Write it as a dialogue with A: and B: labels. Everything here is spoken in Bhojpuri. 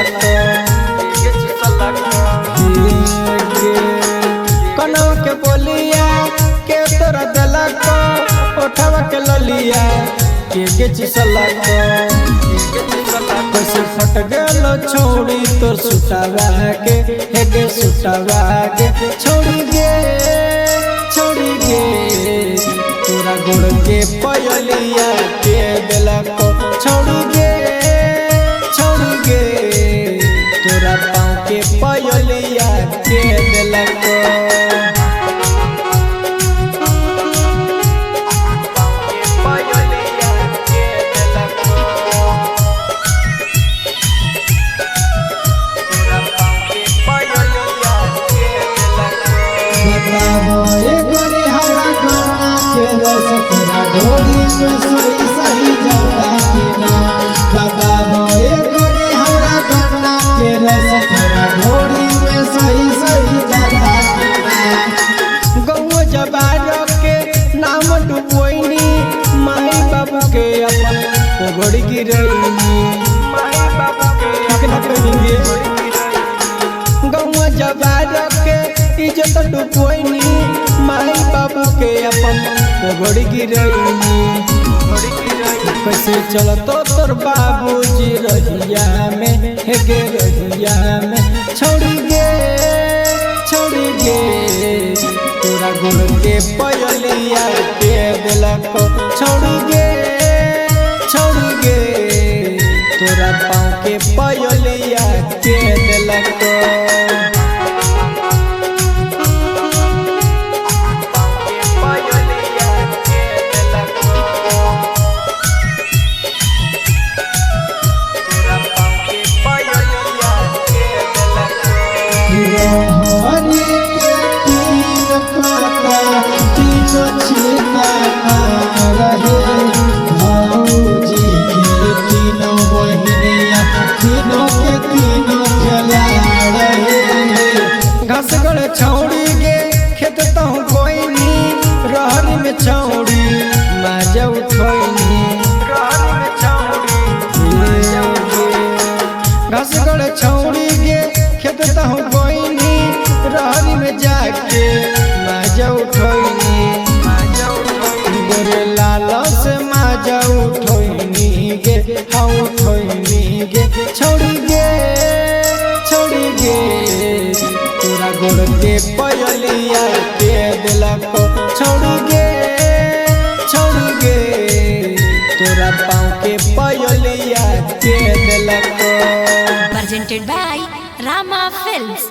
A: चिसलक कनवा के बोलिया के तोरा दिलक ओठवा के ललिया के चिसलक कैसे फट गल छोड़ी तोर सुटावा के हेगे सुटावा के छोड़ी गे तोरा गोड़ के पयलिया के दिलक छोड़ी गे तोरा पाँव के पयलिया के दिलक
B: ढोली में सही सही जाता कि ना बताबो गोरी हमरा करना के रस तेरा ढोली में सही सही जाता कि ना
A: गौवा जबार के नाम डुबोइनी माई बाबू के अपन कोगड़ गिरैनी माई बाबू के अपना कहेंगे गौवा जबार के इज्जत डुबोइनी माई बाबू के अपन कोगड़ गिरैनी कैसे चलतो तोर बाबूजी रहिया में हेगे रहिया में छोड़ी गे तोरा गोड़ के पयलिया के दिलक छोड़ी गे तोरा पाँव के पयलिया के दिलक घसगड़ छौड़ी गे खेत तहु कोइनी रहरी में छौड़ी माजा उठोइनी घसगड़ छौड़ी गे खेत तहु कोइनी रहरी में जाके माजा उठोइनी गोरे लाल से माजा उठोइनी गे हाँ उठोइनी गे छोड़ी गे तोरा गोड़ के पयलिया के दिलक छोड़ी गे तोरा पाँव के पयलिया के दिलक
C: Presented by Rama Films.